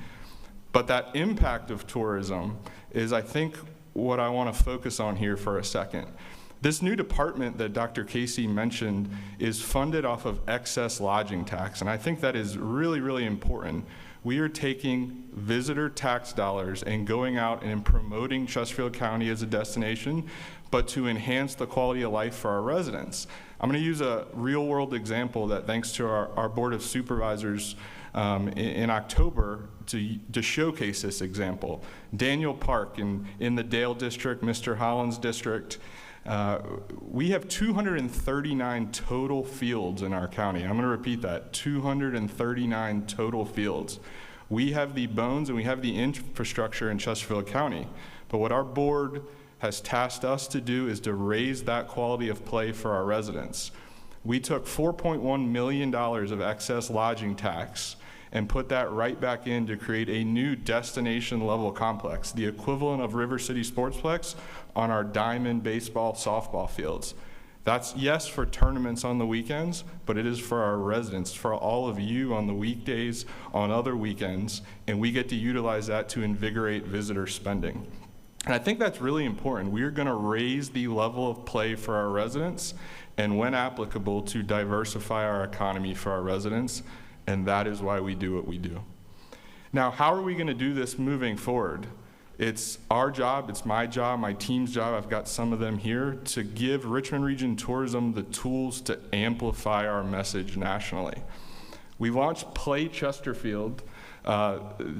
But that impact of tourism is, I think, what I want to focus on here for a second. This new department that Dr. Casey mentioned is funded off of excess lodging tax, and I think that is really, really important. We are taking visitor tax dollars and going out and promoting Chesterfield County as a destination, but to enhance the quality of life for our residents. I'm going to use a real-world example that, thanks to our Board of Supervisors in October, to showcase this example. Daniel Park in the Dale District, Mr. Holland's District, we have 239 total fields in our county. I'm going to repeat that, 239 total fields. We have the bones and we have the infrastructure in Chesterfield County, but what our board has tasked us to do is to raise that quality of play for our residents. We took $4.1 million of excess lodging tax and put that right back in to create a new destination level complex, the equivalent of River City Sportsplex on our diamond baseball, softball fields. That's, yes, for tournaments on the weekends, but it is for our residents, for all of you on the weekdays, on other weekends, and we get to utilize that to invigorate visitor spending. And I think that's really important. We are going to raise the level of play for our residents, and when applicable, to diversify our economy for our residents, and that is why we do what we do. Now, how are we going to do this moving forward? It's our job, it's my job, my team's job, I've got some of them here, to give Richmond Region Tourism the tools to amplify our message nationally. We launched Play Chesterfield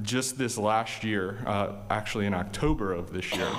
just this last year, actually in October of this year.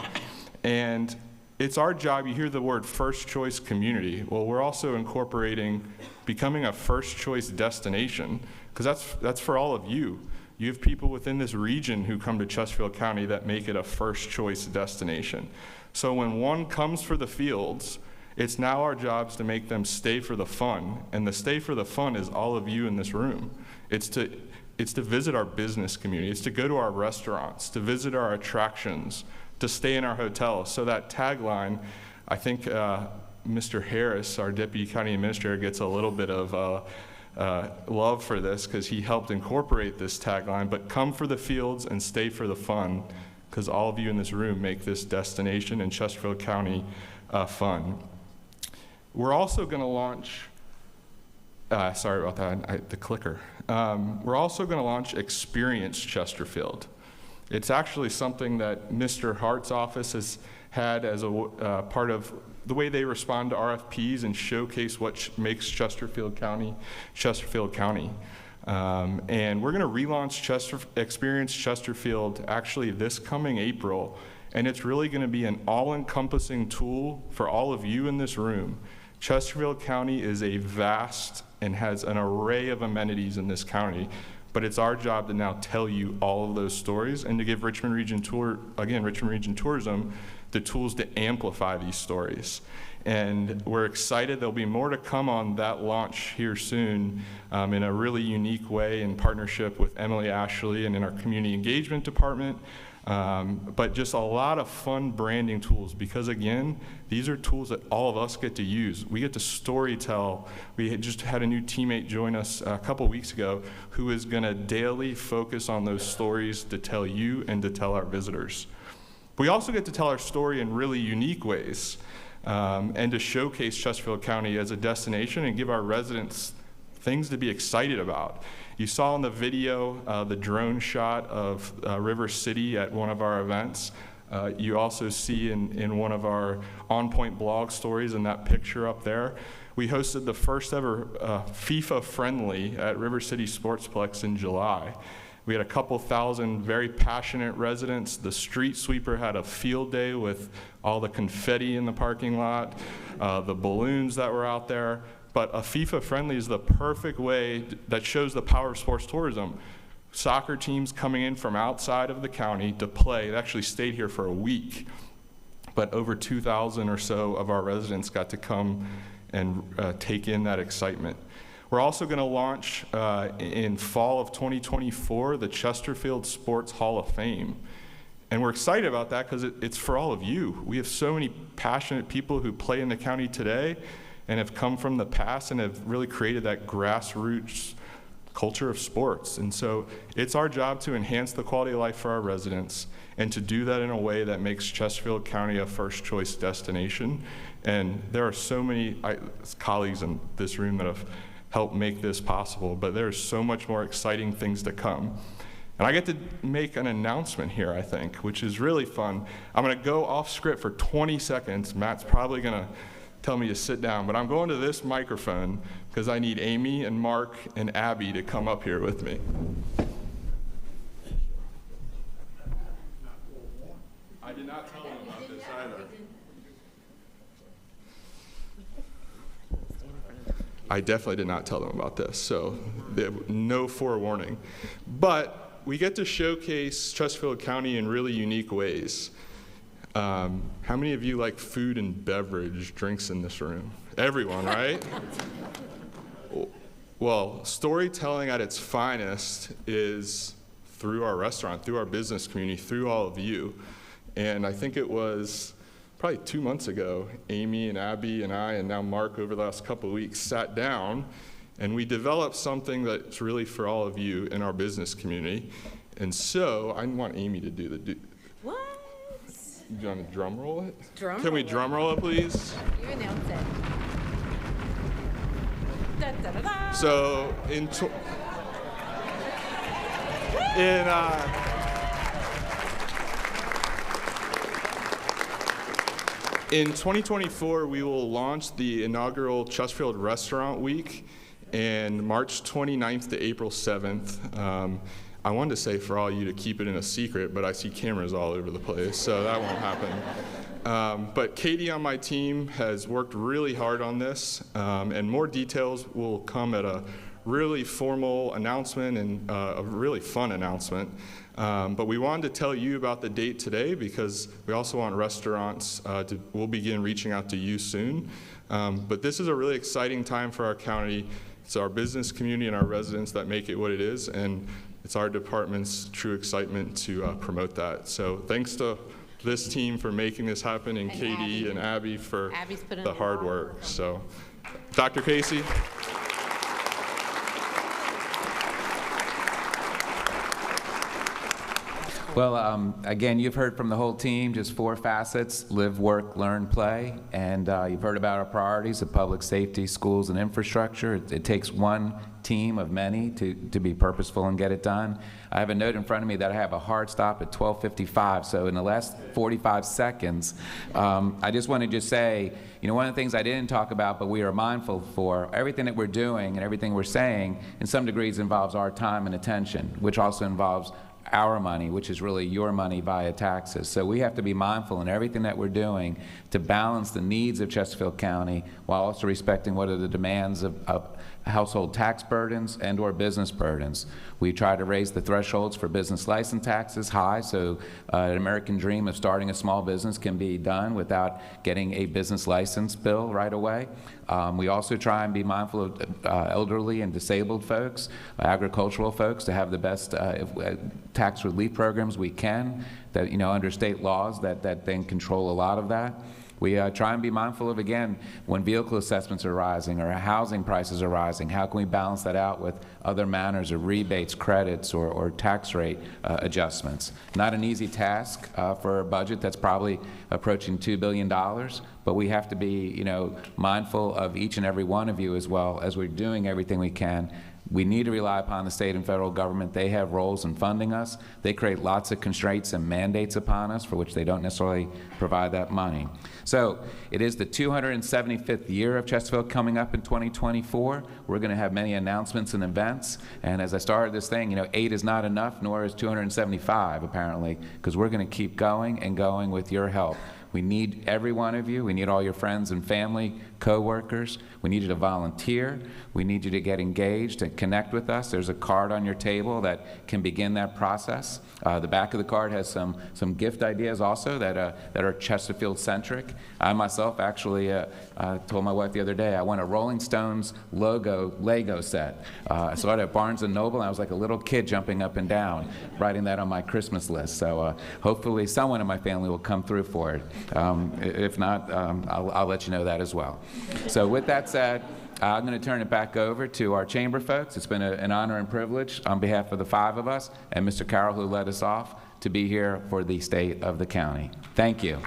And it's our job, you hear the word first choice community. Well, we're also incorporating becoming a first choice destination, because that's for all of you. You have people within this region who come to Chesterfield County that make it a first choice destination. So when one comes for the fields, it's now our jobs to make them stay for the fun. And the stay for the fun is all of you in this room. It's to visit our business community. It's to go to our restaurants, to visit our attractions, to stay in our hotels. So that tagline, I think Mr. Harris, our Deputy County Administrator, gets a little bit of love for this because he helped incorporate this tagline, but come for the fields and stay for the fun, because all of you in this room make this destination in Chesterfield County fun. We're also going to launch, sorry about that, the clicker. We're also going to launch Experience Chesterfield. It's actually something that Mr. Hart's office has had as a part of the way they respond to RFPs and showcase what makes Chesterfield County, Chesterfield County. And we're going to relaunch Experience Chesterfield actually this coming April, and it's really going to be an all-encompassing tool for all of you in this room. Chesterfield County is a vast and has an array of amenities in this county, but it's our job to now tell you all of those stories and to give Richmond Region Tourism the tools to amplify these stories. And we're excited. There'll be more to come on that launch here soon in a really unique way in partnership with Emily Ashley and in our community engagement department. But just a lot of fun branding tools, because again, these are tools that all of us get to use. We get to story tell. We had just had a new teammate join us a couple weeks ago who is going to daily focus on those stories to tell you and to tell our visitors. We also get to tell our story in really unique ways and to showcase Chesterfield County as a destination and give our residents things to be excited about. You saw in the video the drone shot of River City at one of our events. You also see in one of our on-point blog stories in that picture up there, we hosted the first ever FIFA friendly at River City Sportsplex in July. We had a couple thousand very passionate residents. The street sweeper had a field day with all the confetti in the parking lot, the balloons that were out there. But a FIFA friendly is the perfect way that shows the power of sports tourism. Soccer teams coming in from outside of the county to play. They actually stayed here for a week. But over 2,000 or so of our residents got to come and take in that excitement. We're also going to launch in fall of 2024 the Chesterfield Sports Hall of Fame. And we're excited about that because it's for all of you. We have so many passionate people who play in the county today and have come from the past and have really created that grassroots culture of sports. And so it's our job to enhance the quality of life for our residents and to do that in a way that makes Chesterfield County a first choice destination. And there are so many colleagues in this room that have helped make this possible, but there's so much more exciting things to come. And I get to make an announcement here, I think, which is really fun. I'm gonna go off script for 20 seconds. Matt's probably gonna tell me to sit down, but I'm going to this microphone because I need Amy and Mark and Abby to come up here with me. I did not tell them about this either. I definitely did not tell them about this, so no forewarning. But we get to showcase Chesterfield County in really unique ways. How many of you like food and beverage drinks in this room? Everyone, right? Well, storytelling at its finest is through our restaurant, through our business community, through all of you. And I think it was probably 2 months ago, Amy and Abby and I, and now Mark over the last couple of weeks, sat down and we developed something that's really for all of you in our business community. And so I want Amy to do the What? You want to drum roll it? Drum Can we roll it. drum roll it, please? You announce it. Da, da, da, da. So in 2024, we will launch the inaugural Chesterfield Restaurant Week, and March 29th to April 7th. I wanted to say for all you to keep it in a secret, but I see cameras all over the place, so that won't happen. But Katie on my team has worked really hard on this, and more details will come at a really formal announcement and a really fun announcement. But we wanted to tell you about the date today because we also want restaurants we'll begin reaching out to you soon. But this is a really exciting time for our county. It's our business community and our residents that make it what it is, and it's our department's true excitement to promote that. So thanks to this team for making this happen, and Katie and Abby for the hard work. So, Dr. Casey. Well, again, you've heard from the whole team, just 4 facets: live, work, learn, play. And you've heard about our priorities of public safety, schools, and infrastructure. It takes one team of many to be purposeful and get it done. I have a note in front of me that I have a hard stop at 12:55. So in the last 45 seconds, I just want to just say, you know, one of the things I didn't talk about, but we are mindful for, everything that we're doing and everything we're saying, in some degrees involves our time and attention, which also involves our money, which is really your money via taxes. So we have to be mindful in everything that we're doing to balance the needs of Chesterfield County while also respecting what are the demands of household tax burdens and or business burdens. We try to raise the thresholds for business license taxes high, so an American dream of starting a small business can be done without getting a business license bill right away. We also try and be mindful of elderly and disabled folks, agricultural folks, to have the best tax relief programs we can, that, you know, under state laws that then control a lot of that. We try and be mindful of, again, when vehicle assessments are rising or housing prices are rising, how can we balance that out with other manners of rebates, credits, or tax rate adjustments? Not an easy task for a budget that's probably approaching $2 billion, but we have to be, you know, mindful of each and every one of you as well as we're doing everything we can We need to rely upon the state and federal government. They have roles in funding us. They create lots of constraints and mandates upon us for which they don't necessarily provide that money. So it is the 275th year of Chesterfield coming up in 2024. We're going to have many announcements and events. And as I started this thing, you know, 8 is not enough, nor is 275 apparently, because we're going to keep going and going with your help. We need every one of you. We need all your friends and family, co-workers. We need you to volunteer. We need you to get engaged and connect with us. There's a card on your table that can begin that process. The back of the card has some gift ideas also that are Chesterfield-centric. I myself actually told my wife the other day I want a Rolling Stones logo Lego set. I saw it at Barnes & Noble, and I was like a little kid jumping up and down, writing that on my Christmas list. So hopefully someone in my family will come through for it. If not, I'll let you know that as well. So with that said, I'm going to turn it back over to our chamber folks. It's been an honor and privilege on behalf of the 5 of us and Mr. Carroll, who led us off, to be here for the state of the county. Thank you.